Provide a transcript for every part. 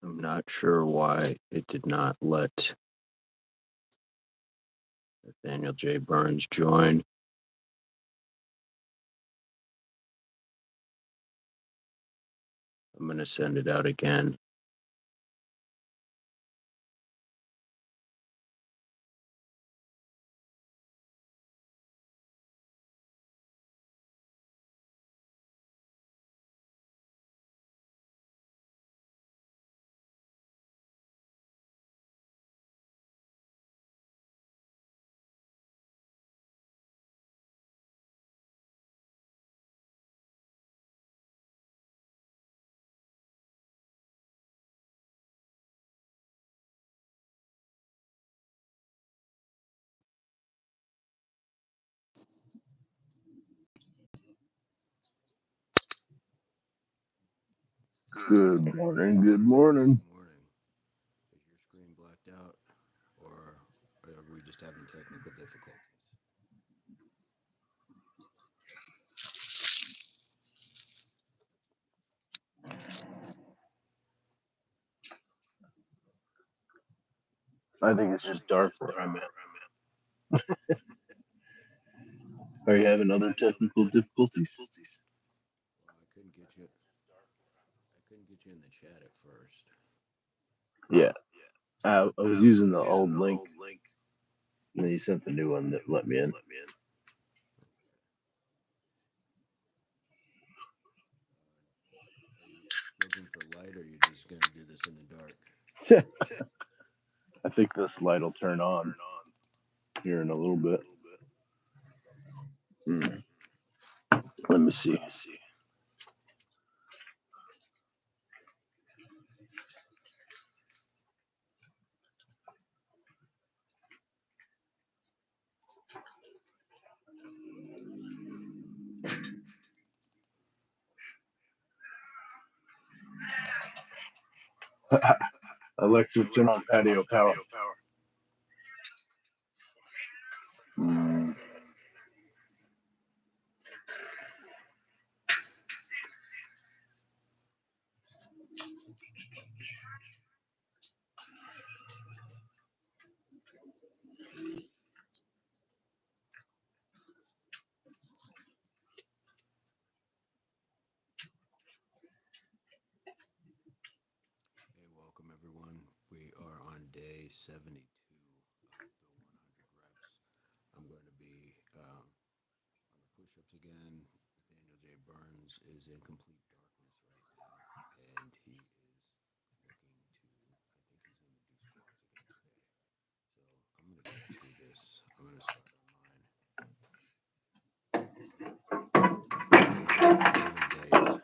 I'm not sure why it did not let Nathaniel J Burns join. I'm going to send it out again. Good morning. Good morning. Good morning. Is your screen blacked out, or are we just having technical difficulties? I think it's just dark where I'm at. Are you having other technical difficulties? Well, I couldn't get you. I couldn't get you in the chat at first. Yeah. I was using the old link, and then you sent the new one that let me in. Are you looking for light, or are you just going to do this in the dark? I think this light will turn on here in a little bit. Let me see. Alexa, turn on patio power. Hey, welcome everyone. We are on day 72 of the 100 reps. I'm going to be on the push-ups again. Nathaniel J Burns is in complete darkness right now, and he is looking to. I think he's going to do squats again today. So I'm going to get to this. I'm going to start on mine. Early days.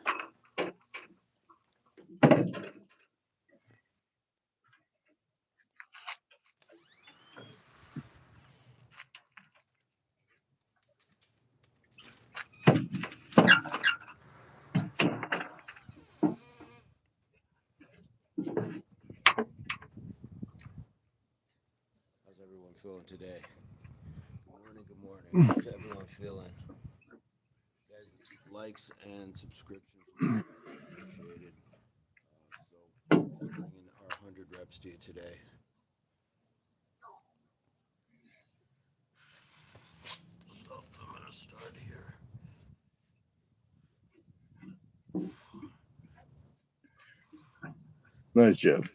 How's everyone feeling today? Good morning. Good morning. How's everyone feeling? Guys, likes and subscriptions would be greatly appreciated. So just bringing our 100 reps to you today. So I'm going to start here. Nice job.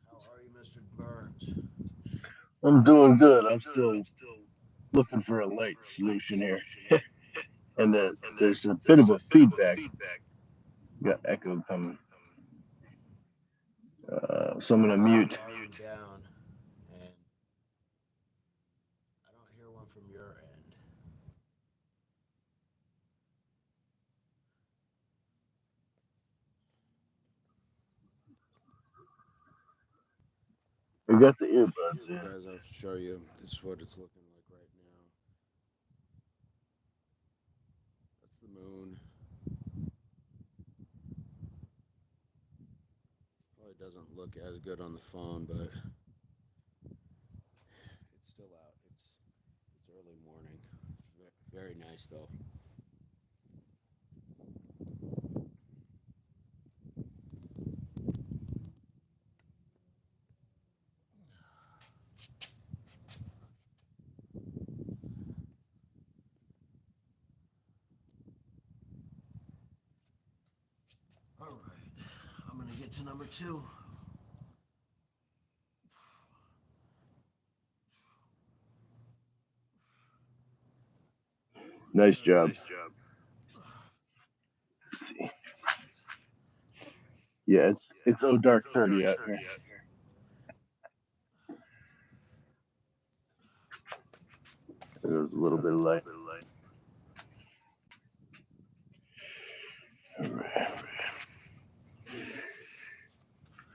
How are you, Mr. Burns? I'm doing good. I'm still looking for a light solution here. And there's a bit of a feedback. Got echo coming. So I'm going to mute. Down, and I don't hear one from your end. We got the So, earbuds in. guys, I'll show you. This is what it's looking like right now. That's the moon. Probably doesn't look as good on the phone, but it's still out. It's early morning. It's very nice though. All right, I'm gonna get to number two. Nice All job. right. Nice job. Yeah, it's oh dark 30 out here. It was a little bit of light. All right.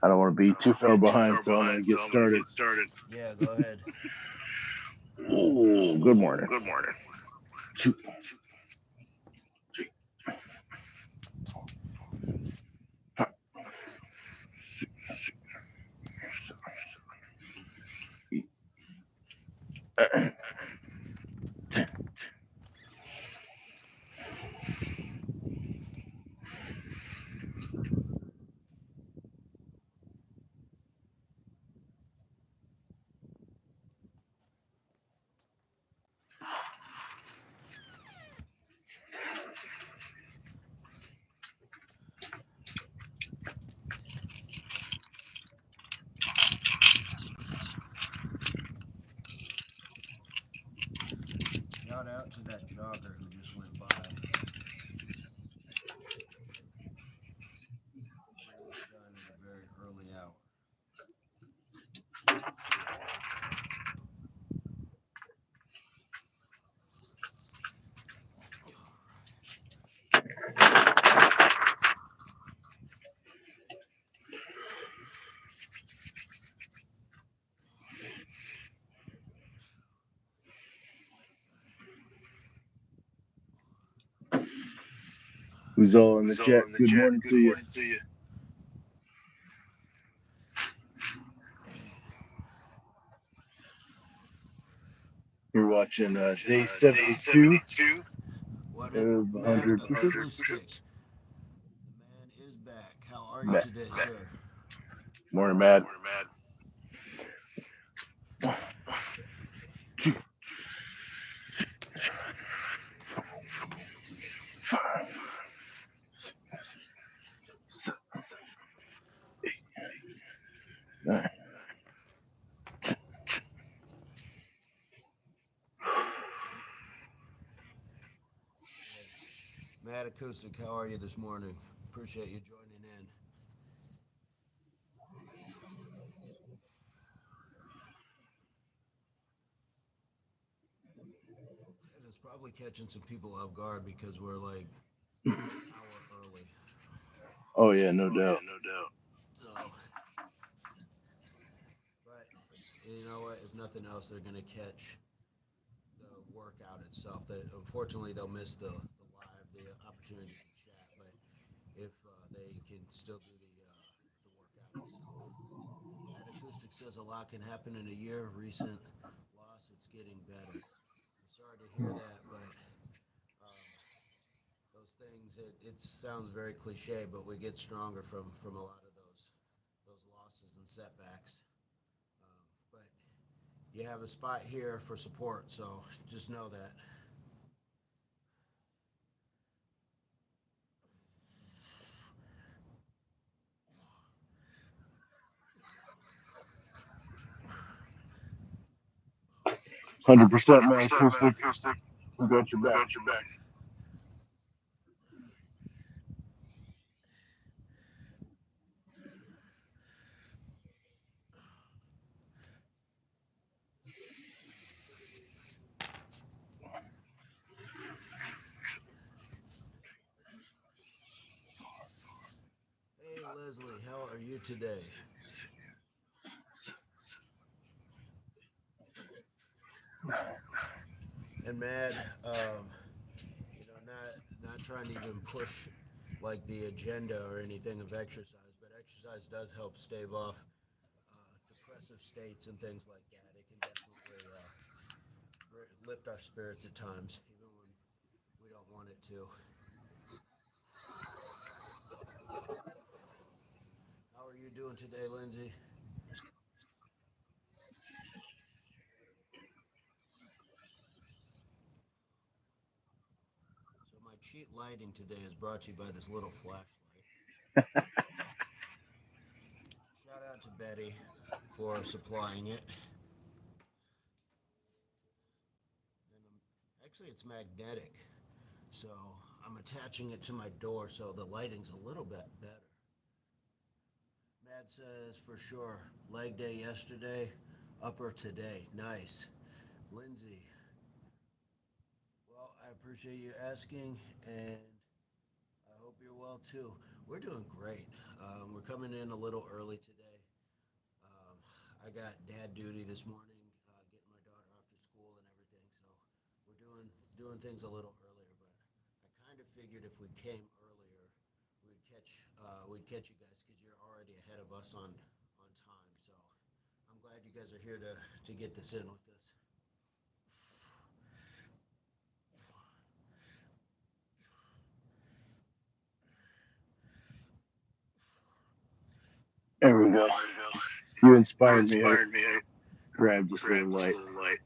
I don't want to be too far behind, so I'm going to get started. Yeah, go ahead. Oh, good morning. Two, Shout out to that jogger who just went by. Getting it done at a very early hour. who's all in the chat? Good morning to you. We're watching day 72 What it, of Matt 100 push-ups. Acoustic. The man is back. How are you Matt. today, sir? Morning, Matt. Nine. Yes. Matt Acoustic, how are you this morning? Appreciate you joining in. And it's probably catching some people off guard because we're like an hour early. Oh, yeah, no doubt. So, but you know what? If nothing else, they're going to catch the workout itself. That unfortunately they'll miss the opportunity to chat. But if they can still do the workout itself. That acoustic says a lot can happen in a year. Recent loss, it's getting better. I'm sorry to hear that, but um, those things it sounds very cliche, but we get stronger from a lot of those losses and setbacks. But you have a spot here for support, so just know that. 100% Matt Acoustic. We got your back. Hey Leslie, how are you today? And Mad, not trying to even push like the agenda or anything of exercise, but exercise does help stave off depressive states and things like that. It can definitely lift our spirits at times, even when we don't want it to. How are you doing today, Lindsay? So my cheat lighting today is brought to you by this little flashlight. Shout out to Betty for supplying it. Actually, it's magnetic, so I'm attaching it to my door so the lighting's a little bit better. Matt says for sure, leg day yesterday, upper today. Nice. Lindsay, well, I appreciate you asking, and I hope you're well too. We're doing great. We're coming in a little early today. Um, I got dad duty this morning, getting my daughter off to school and everything. So we're doing things a little earlier. But I kind of figured if we came earlier, we'd catch you guys because you're already ahead of us on time. So I'm glad you guys are here to get this in with us. There we go. There we go. You You inspired me. I inspired me. I grabbed this little grabbed this light. little light.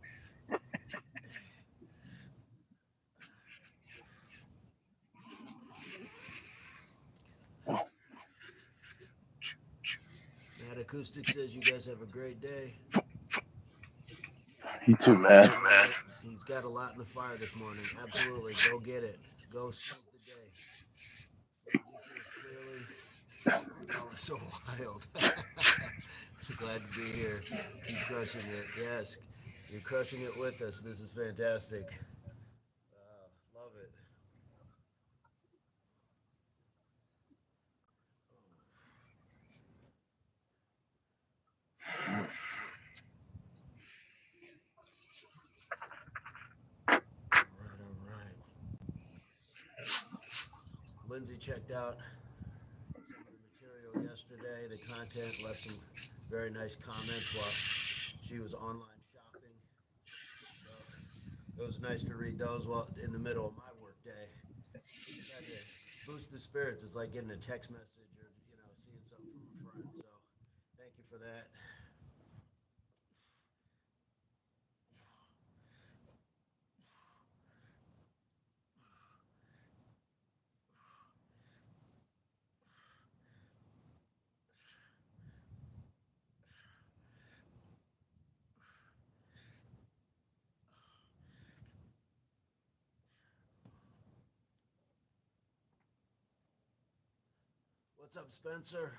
Matt Acoustic says you guys have a great day. You too, You man. too, man. He's got a lot in the fire this morning. Absolutely. Go get it. Go seize the day. Lindsay says clearly, y'all are so wild. Glad to be here. Keep crushing it. Yes, you're crushing it with us. This is fantastic. Love it. All right, all right. Lindsay checked out some of the material yesterday, the content, left some very nice comments while she was online shopping. So it was nice to read those while in the middle of my work day. Kind of boost the spirits. It's like getting a text message or seeing something from a friend. So thank you for that. What's up, Spencer?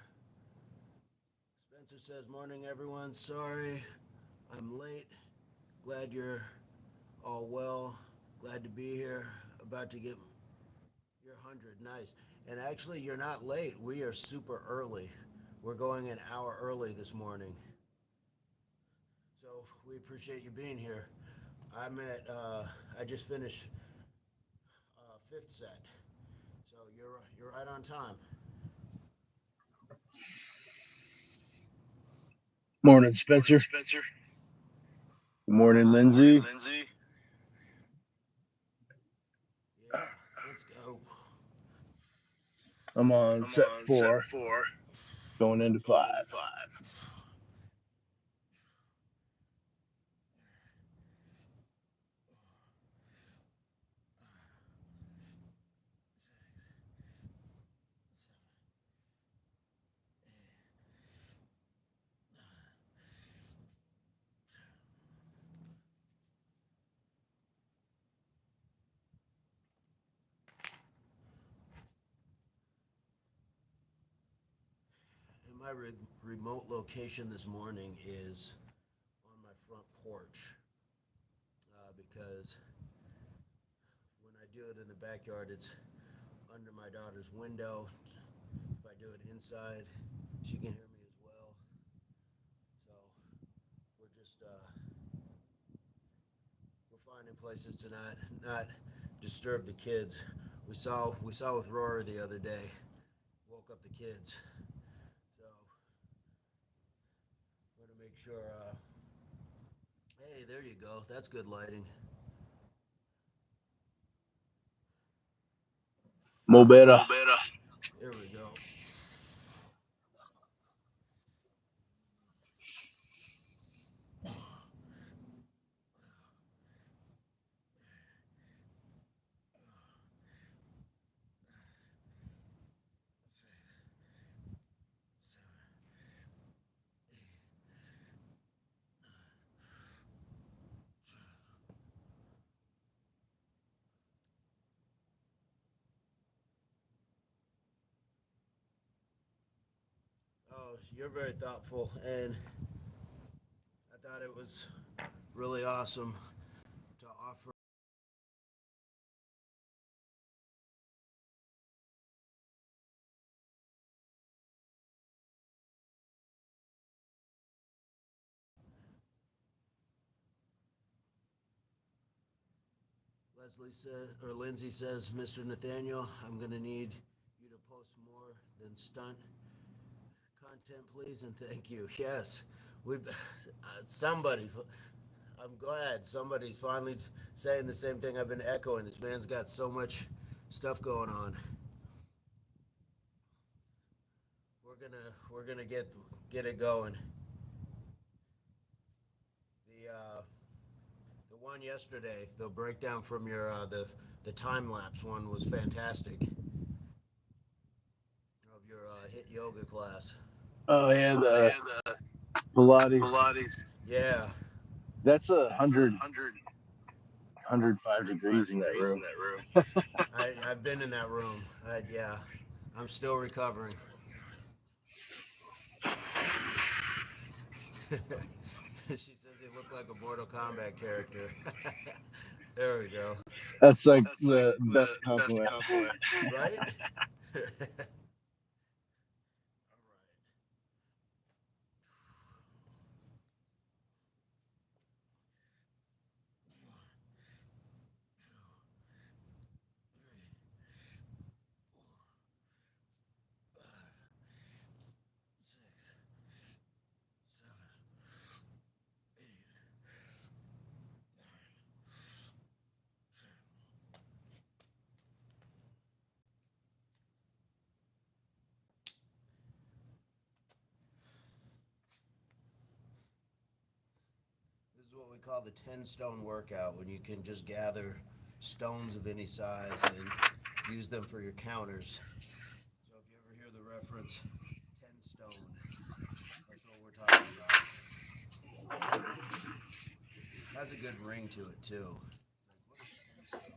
Spencer says, "Morning, everyone. Sorry, I'm late. Glad you're all well. Glad to be here. About to get your 100. Nice. And actually, you're not late. We are super early. We're going an hour early this morning. So we appreciate you being here. I just finished fifth set. So you're right on time. Morning, Morning, Spencer. Spencer. Good morning, Morning, Lindsay. Lindsay. Yeah, let's go. I'm on I'm set on set 4, 4, going into going 5. into 5. And my remote location this morning is on my front porch because when I do it in the backyard, it's under my daughter's window. If I do it inside, she can hear me as well. So we're just finding places to not disturb the kids. We saw with Rory the other day. Woke up the kids. So I'm gonna make sure. Hey, there you go. That's good lighting. Mo better. There we go. Oh, you're very thoughtful, and I thought it was really awesome to offer. Leslie says, or Lindsay says, Mr. Nathaniel, I'm gonna need you to post more than stunt content, please, and thank you. Yes, we've somebody. I'm glad somebody's finally saying the same thing I've been echoing. This man's got so much stuff going on. We're gonna get it going. The one yesterday, the breakdown from your the time lapse one was fantastic of your hit yoga class. Oh yeah, the Pilates. Yeah, That's 105 degrees in that room. I've been in that room. Yeah, I'm still recovering. She says he looked like a Mortal Kombat character. There we go. That's like the best compliment. Right? All right. This is what we call the 10 stone workout, when you can just gather stones of any size and use them for your counters. So if you ever hear the reference 10 stone, that's what we're talking about. Has a good ring to it too. It's like,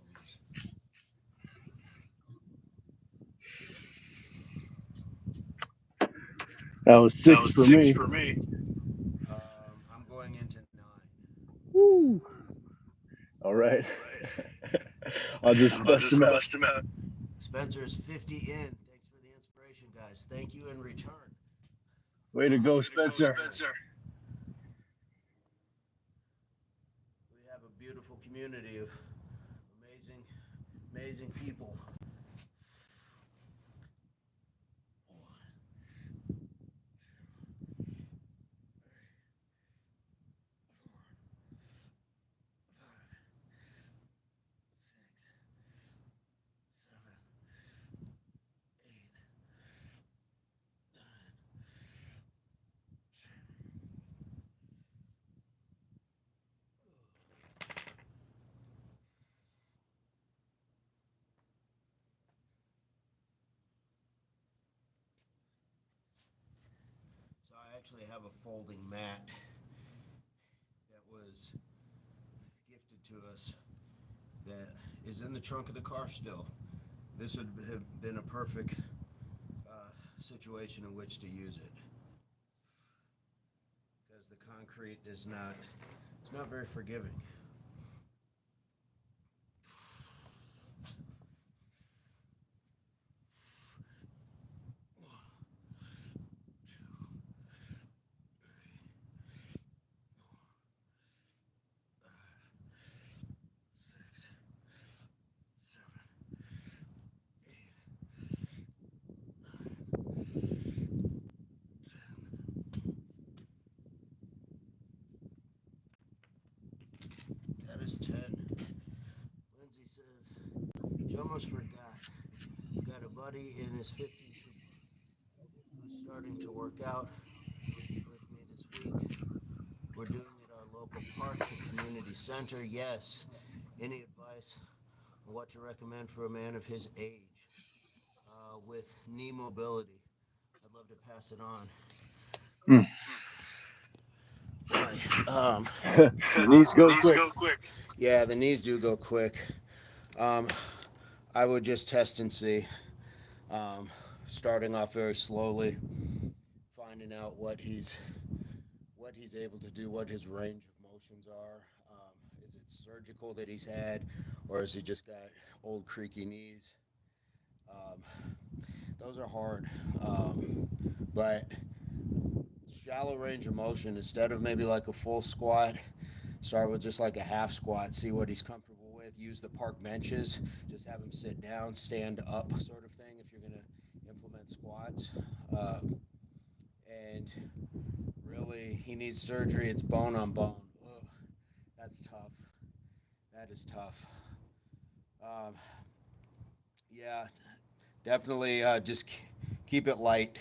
what is 10 stones? That was 6 for me. I'm going into 9. Woo. All right. I'll just bust them out. Spencer is 50 in. Thanks for the inspiration, guys. Thank you in return. Way to go, Spencer. We have a beautiful community of amazing, amazing people. So I actually have a folding mat that was gifted to us that is in the trunk of the car still. This would have been a perfect situation in which to use it, because the concrete is not, it's not very forgiving. almost forgot. I've got a buddy in his 50s who's starting to work out with me this week. We're doing it at our local park and community center. Yes. Any advice on what to recommend for a man of his age with knee mobility? I'd love to pass it on. Mm. Boy, The knees go knees quick. go quick. Yeah, the knees do go quick. Um, I would just test and see. Um, Starting off very slowly, finding out what he's able to do, what his range of motions are. Is it surgical that he's had, or has he just got old creaky knees? Um, those are hard, but shallow range of motion instead of maybe like a full squat. Start with just like a half squat. See what he's comfortable with. Use the park benches. Just have him sit down, stand up, sort of thing. If you're gonna implement squats, uh, and really he needs surgery. It's bone on bone. Ugh, that's tough. That is tough. Um, yeah, definitely. Just keep it light.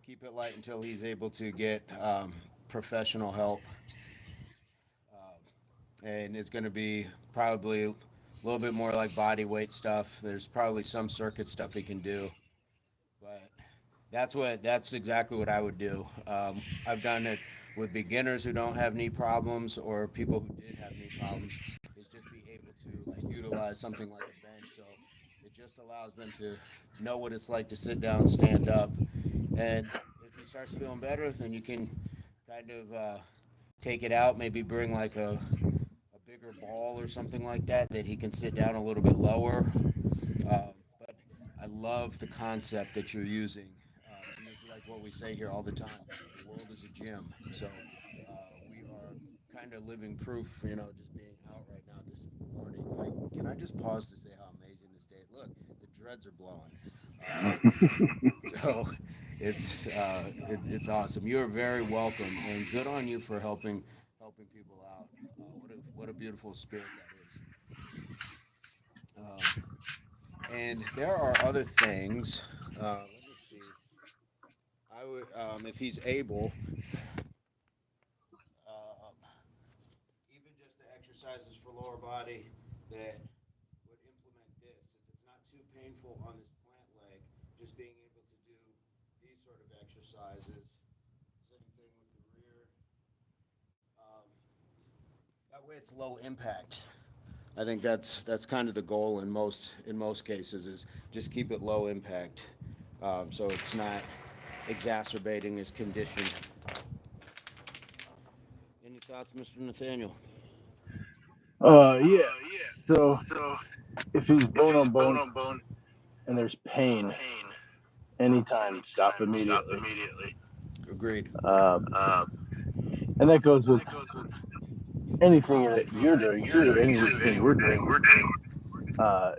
Keep it light until he's able to get professional help. And it's going to be probably a little bit more like body weight stuff. There's probably some circuit stuff he can do, but that's exactly what I would do. I've done it with beginners who don't have knee problems or people who did have knee problems. Is just be able to utilize something like a bench, so it just allows them to know what it's like to sit down, stand up, and if he starts feeling better, then you can kind of take it out. Maybe bring like a bigger ball or something like that he can sit down a little bit lower. But I love the concept that you're using. And this is like what we say here all the time. The world is a gym. So we are kind of living proof, just being out right now this morning. Can I just pause to say how amazing this day? Look, the dreads are blowing. So it's awesome. You are very welcome, and good on you for helping people out. What a beautiful spirit that is. And there are other things. Let me see. I would, if he's able, uh, even just the exercises for lower body that would implement this. If it's not too painful on this plant leg, just being able to do these sort of exercises. Same thing with the rear. Um, that way, it's low impact. I think that's kind of the goal in most cases is just keep it low impact, so it's not exacerbating his condition. Any thoughts, Mr. Nathaniel? Yeah. Yeah. So So if he's if bone he's on bone bone on bone and there's and pain, pain, anytime, stop anytime, stop immediately. immediately. Agreed. Um, Um, and that goes and with that goes with anything that anything you're that doing you're too, doing too, anything we're anything doing. we're doing.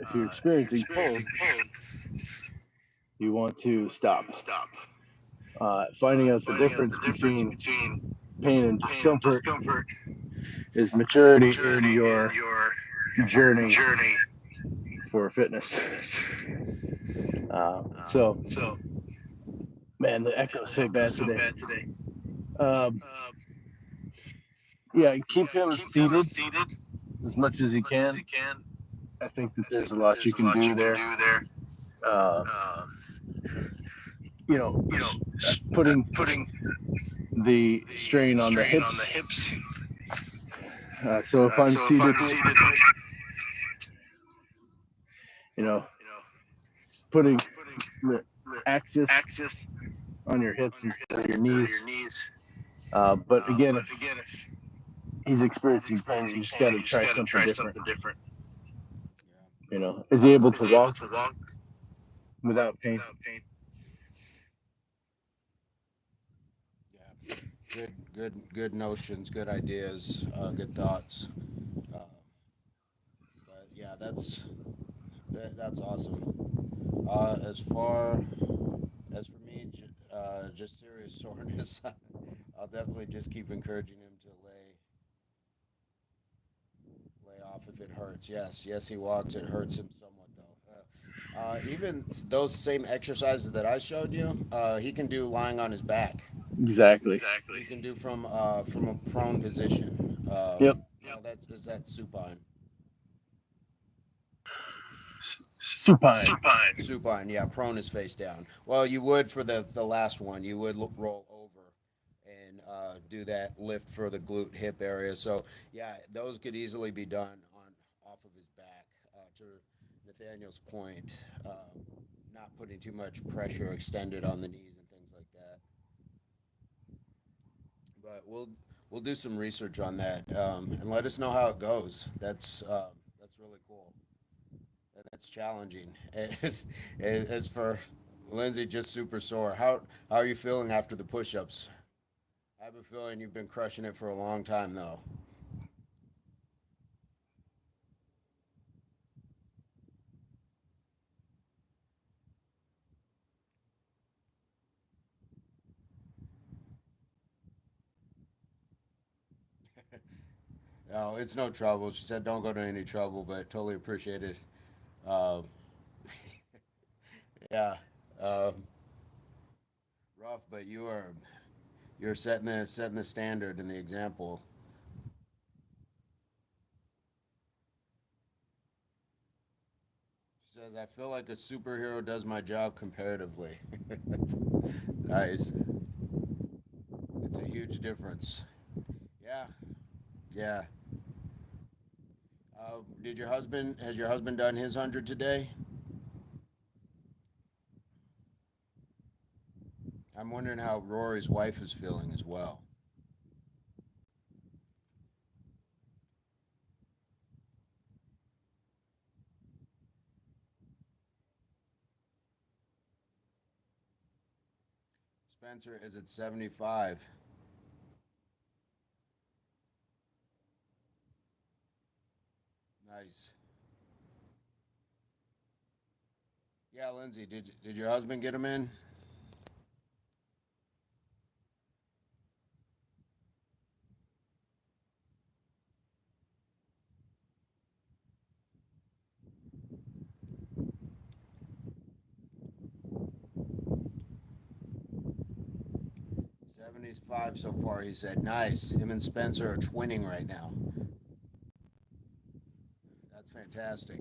If you're If you're experiencing experiencing pain, pain, you want you to want to stop. stop. Finding out the Finding out difference the difference between between pain and pain and discomfort discomfort is is maturity in maturity in your your journey journey for for fitness. fitness. So, So, man, the man, echo's the so echo's bad so today. bad today. Um, Um, yeah, keep yeah, him keep him seated seated as much as as he much as can. you can. I think that I there's think a that lot you there's a can lot you do can there. do there. Uh, Uh, you know, you know, putting putting the the strain on the strain on the hips. hips. So if I'm So if seated, I'm seated, you know, you know, putting putting the the axis axis on your hips on your instead hips of your instead of knees. your knees. But again, But if again, if he's he's experiencing pain, you experiencing just pain, got you to just try got to something try different. something different. You know, is he able to Is he able walk to walk without pain? without pain? Yeah, good notions, good ideas, good thoughts. Uh, but yeah, that's awesome. As far as for me, just serious soreness, I'll definitely just keep encouraging him to lay off if it hurts. Yes, he walks. It hurts him somewhat though. Even those same exercises that I showed you, he can do lying on his back. Exactly. He can do from a prone position. Yep. No, that's is that supine. Supine. Supine, yeah. Prone is face down. Well, you would for the last one. You would roll over and do that lift for the glute hip area. So yeah, those could easily be done on off of his back. To Nathaniel's point, not putting too much pressure extended on the knees and things like that. But we'll do some research on that and let us know how it goes. That's really cool. And that's challenging. And as for Lindsay, just super sore. How are you feeling after the push-ups? I have a feeling you've been crushing it for a long time, though. No, it's no trouble. She said don't go to any trouble, but totally appreciate it. Um, yeah, uh, rough, but you're setting the standard and the example. She says I feel like a superhero does my job comparatively. Nice. It's a huge difference. Yeah, yeah. Did your husband has your husband done his 100 today? I'm wondering how Rory's wife is feeling as well. Spencer is at 75. Nice. Yeah, Lindsay, did your husband get him in? 75 so far, he said. Nice. Him and Spencer are twinning right now. That's fantastic.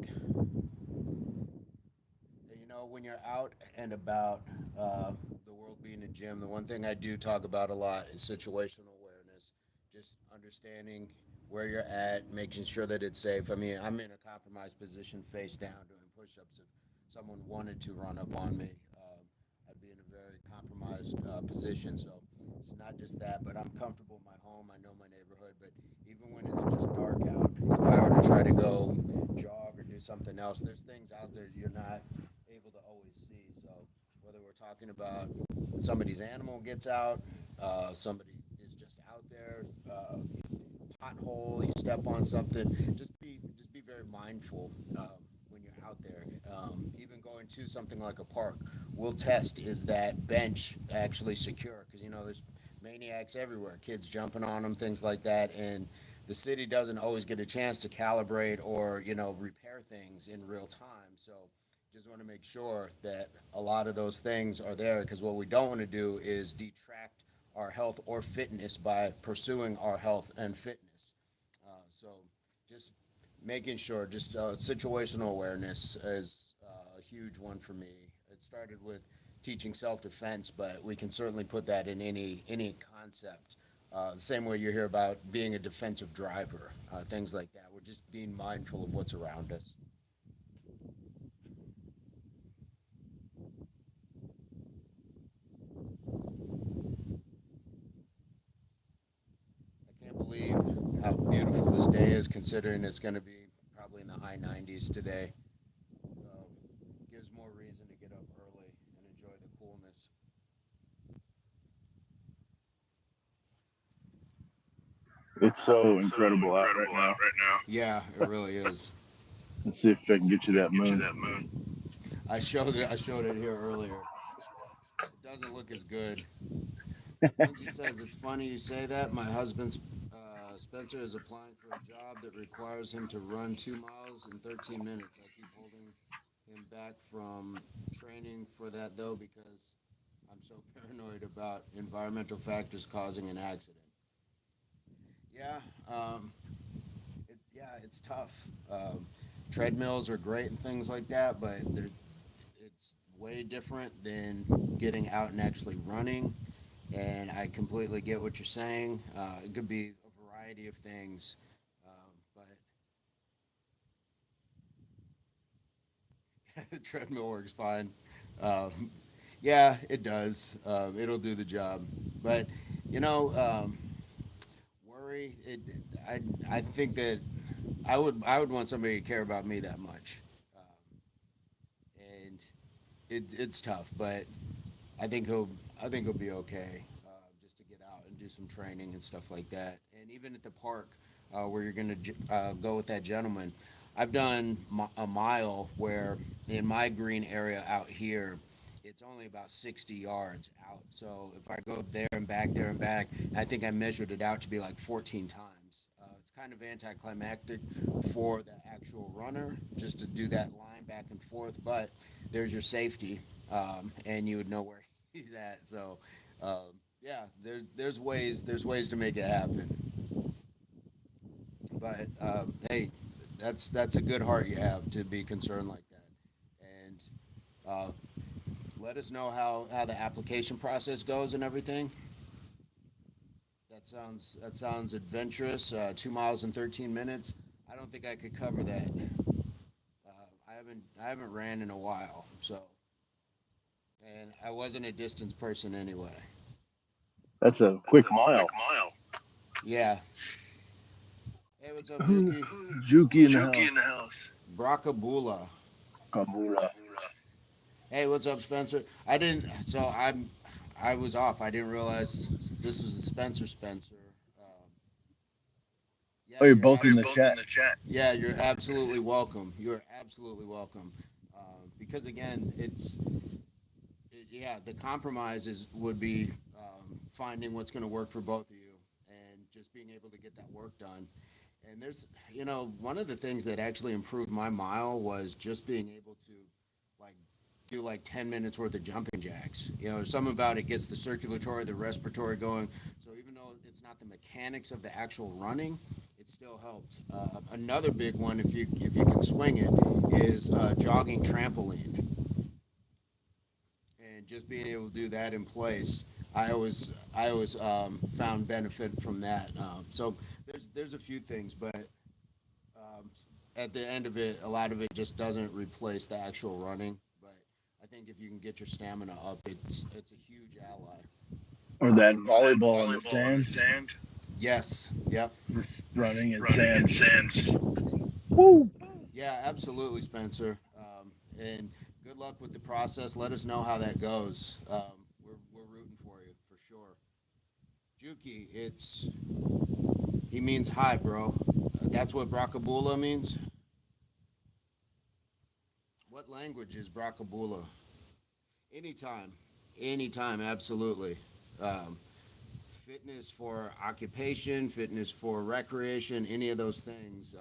When you're out and about, uh, the world being a gym, the one thing I do talk about a lot is situational awareness. Just understanding where you're at, making sure that it's safe. I mean, I'm in a compromised position, face down, doing push ups. If someone wanted to run up on me, I'd be in a very compromised position. So it's not just that, but I'm comfortable in my home. I know my neighborhood. But even when it's just dark out, if I were to try to go jog or do something else, there's things out there you're not able to always see. So whether we're talking about somebody's animal gets out, somebody is just out there, pothole, you step on something, just be very mindful when you're out there. Even going to something like a park, we'll test is that bench actually secure because there's maniacs everywhere, kids jumping on them, things like that, and the city doesn't always get a chance to calibrate or repair things in real time. So just want to make sure that a lot of those things are there because what we don't want to do is detract our health or fitness by pursuing our health and fitness. So just making sure, just situational awareness is a huge one for me. It started with teaching self-defense, but we can certainly put that in any concept. The same way you hear about being a defensive driver, things like that. We're just being mindful of what's around us. I can't believe how beautiful this day is, considering it's going to be probably in the high 90s today. Gives more reason to get up early and enjoy the coolness. It's so incredible out right now. Yeah, it really is. Let's see if I can get you that moon. I showed it here earlier. It doesn't look as good. Lindsay says it's funny you say that. My husband Spencer is applying for a job that requires him to run 2 miles in 13 minutes. I keep holding. him back from training for that though because I'm so paranoid about environmental factors causing an accident. Yeah, it's tough. Treadmills are great and things like that, but it's way different than getting out and actually running. And I completely get what you're saying. It could be a variety of things, but the treadmill works fine. Um, yeah, it does. It'll do the job. But you know, worry. I I think that I would want somebody to care about me that much, and it's tough. But I think he'll I think he'll be okay. Just to get out and do some training and stuff like that. And even at the park where you're going to go with that gentleman, I've done a mile where in my green area out here, it's only about 60 yards out. So if I go there and back, I think I measured it out to be like 14 times. It's kind of anticlimactic for the actual runner just to do that line back and forth, but there's your safety, and you would know where he's at. So, yeah, there's ways to make it happen. But hey, that's a good heart you have to be concerned like that. And uh, let us know how the application process goes and everything. That sounds adventurous. 2 miles in 13 minutes. I don't think I could cover that. I haven't ran in a while, so and I wasn't a distance person anyway. That's a That's quick a quick mile. mile. Yeah. Hey, what's up, Who's Juki? Juki in the Juki in the house? house. Brakabula. Kabula. Hey, what's up, Spencer? I didn't. So I was off. I didn't realize this was the Spencer. Um, Oh, yeah, you're you're both Oh, in you're the both in chat. the chat. Yeah, you're absolutely welcome. You're absolutely welcome. Because again, yeah, the compromise would be finding what's going to work for both of you and just being able to get that work done. And one of the things that actually improved my mile was just being able to like do like 10 minutes worth of jumping jacks. Something about it gets the circulatory, the respiratory going. So even though it's not the mechanics of the actual running, it still helps. Another big one, if you can swing it, is jogging trampoline, and just being able to do that in place. I always found benefit from that. So there's a few things, but um, at the end of it, a lot of it just doesn't replace the actual running. But I think if you can get your stamina up, it's a huge ally. Or that Or that volleyball in the volleyball in the sand. sand. Yes. Yep. Just Just running in running in sand. sand. Woo! Yeah, absolutely, Spencer. And good luck with the process. Let us know how that goes. We're rooting for you for sure. Juki, he means hi, bro. That's what Brakabula means. What language is Brakabula? Anytime, anytime, absolutely. Um, Fitness for occupation, fitness for recreation, any of those things.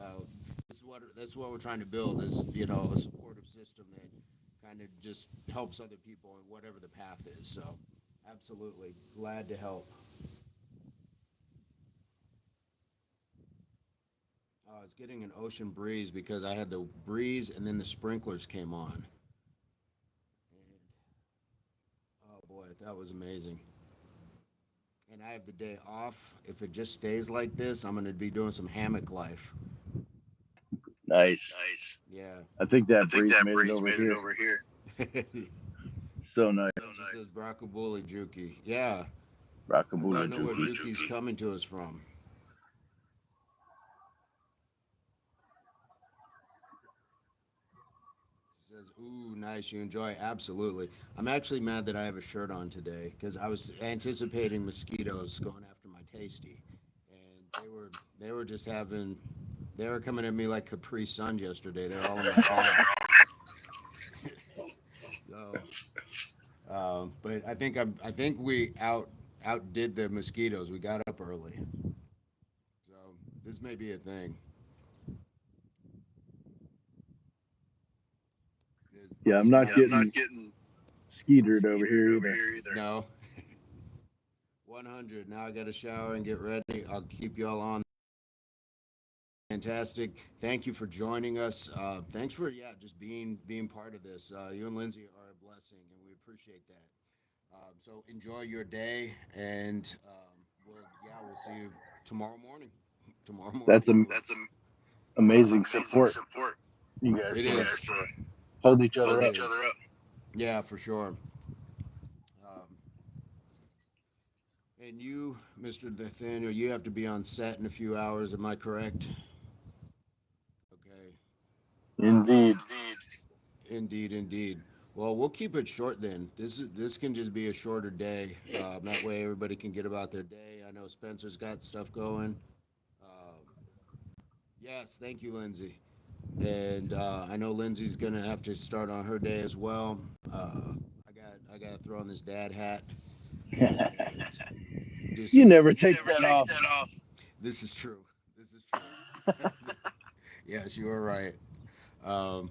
That's what we're trying to build is a supportive system that kind of just helps other people in whatever the path is. So, absolutely glad to help. I was getting an ocean breeze because I had the breeze and then the sprinklers came on. And oh boy, that was amazing. And I have the day off. If it just stays like this, I'm going to be doing some hammock life. Nice. Nice. Yeah. I think I that think breeze that made it breeze over made it here. over here. So nice. So nice. Says Brakabuli Juki. Yeah. I Rockabula want to know where Juki. Juki's coming to us from. He says, "Ooh, nice. You enjoy? Absolutely. I'm actually mad that I have a shirt on today because I was anticipating mosquitoes going after my tasty, and they were just having. They were coming at me like Capri Suns yesterday. They're all in my back. So, but I think we outdid the mosquitoes. We got up early, so this may be a thing. Yeah, I'm Nice not breakfast. getting skeetered over here either. No. 100. Now I got to shower and get ready. I'll keep y'all on. Fantastic. Thank you for joining us. Thanks for just being part of this. You and Lindsay are a blessing, and we appreciate that. So enjoy your day, and we'll see you tomorrow morning. Tomorrow morning. That's amazing Amazing support. support. You guys It is. hold each Hold other up. each other up. Yeah, for sure. Um, and you, Mr. Nathaniel, you have to be on set in a few hours. Am I correct? Okay. Indeed. Indeed. Indeed, indeed. Well, we'll keep it short then. This can just be a shorter day. That way, everybody can get about their day. I know Spencer's got stuff going. Um, yes, thank you, Lindsay. And I know Lindsay's gonna have to start on her day as well. I got to throw on this dad hat and do You some. never You take never that take off. that off. This is true. This is true. Yes, you are right. Um,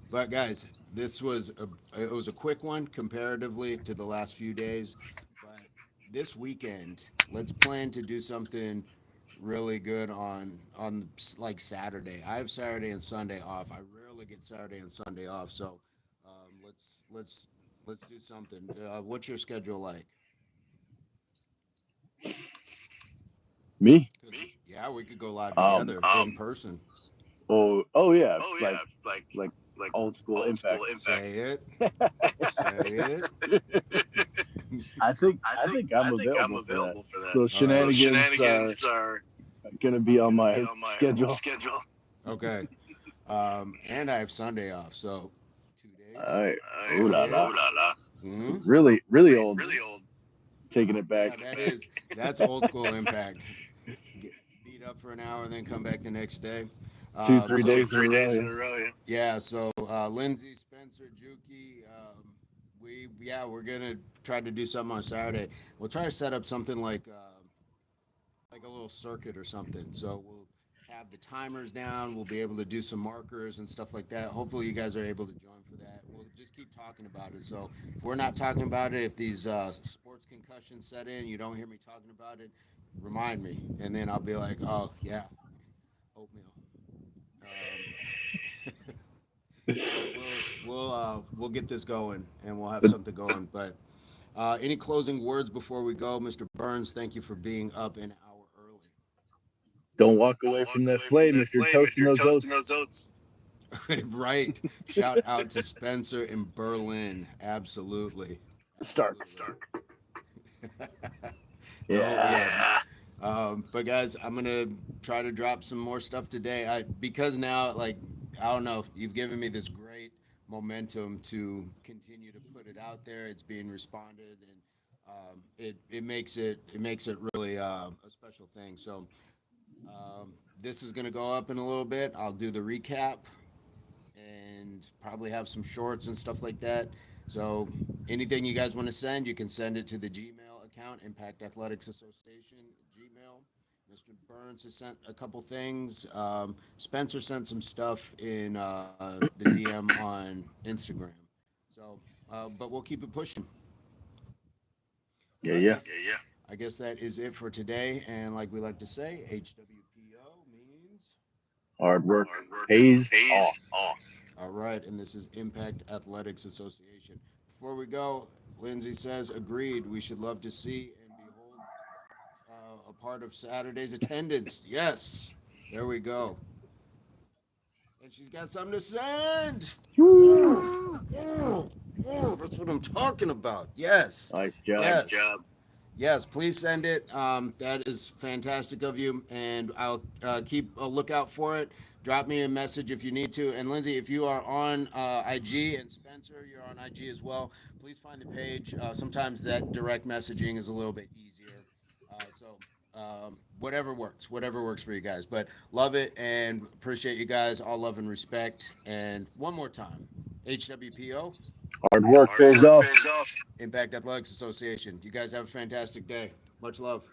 But guys, it was a quick one comparatively to the last few days. But this weekend, let's plan to do something really good on like Saturday. I have Saturday and Sunday off. I rarely get Saturday and Sunday off, so let's do something. What's your schedule like? Me? Yeah, we could go live Um. together in person. Oh yeah. Oh yeah, Like like old school old impact. school impact. Say it. Say I think I'm I think I'm available for that. available for that. Those All right. Those shenanigans are shenanigans are gonna be on gonna be my on my schedule. schedule. Okay. And I have Sunday off, so 2 days. All right. Say Ooh la it. la. Ooh la la. Hmm. Really old. Really old. Taking it back. Yeah, that's old school impact. Get beat up for an hour and then come back the next day. Two, three So days in a 2 3 days row. in a row. Yeah. Yeah. So Lindsay, Spencer, Juki, we're gonna try to do something on Saturday. We'll try to set up something like a little circuit or something. So we'll have the timers down. We'll be able to do some markers and stuff like that. Hopefully, you guys are able to join for that. We'll just keep talking about it. So if we're not talking about it, if these sports concussions set in, you don't hear me talking about it, remind me, and then I'll be like, oh yeah, oatmeal. But we'll get this going and we'll have But something going. But any closing words before we go, Mr. Burns? Thank you for being up an hour early. don't walk Don't away walk from that away from flame that if you're flame if toasting you're those toasting oats. those oats. Right. Shout out to Spencer in Berlin. Absolutely. Stark. Absolutely. No, Yeah. yeah. But guys, I'm gonna try to drop some more stuff today. Because now, like, I don't know, you've given me this great momentum to continue to put it out there. It's being responded, and it makes it really a special thing. So this is gonna go up in a little bit. I'll do the recap and probably have some shorts and stuff like that. So anything you guys want to send, you can send it to the Gmail account, Impact Athletics Association Gmail. Mr. Burns has sent a couple things. Spencer sent some stuff in the DM on Instagram. So, but we'll keep it pushing. All Yeah, right, yeah. guys. Yeah, yeah. I guess that is it for today. And like we like to say, HWPO means Hard work hard work pays off. pays off. All right, and this is Impact Athletics Association. Before we go, Lindsay says, agreed, we should love to see and behold a part of Saturday's attendance. Yes, there we go. And she's got something to send. Woo! That's what I'm talking about. Yes. Nice job. Yes. Nice job. Yes, please send it. That is fantastic of you, and I'll keep a lookout for it. Drop me a message if you need to. And Lindsay, if you are on IG, and Spencer, you're on IG as well, please find the page. Sometimes that direct messaging is a little bit easier. Whatever works for you guys. But love it and appreciate you guys. All love and respect. And one more time, HWPO. Hard work Hard pays work off. pays off. Impact Athletics Association. You guys have a fantastic day. Much love.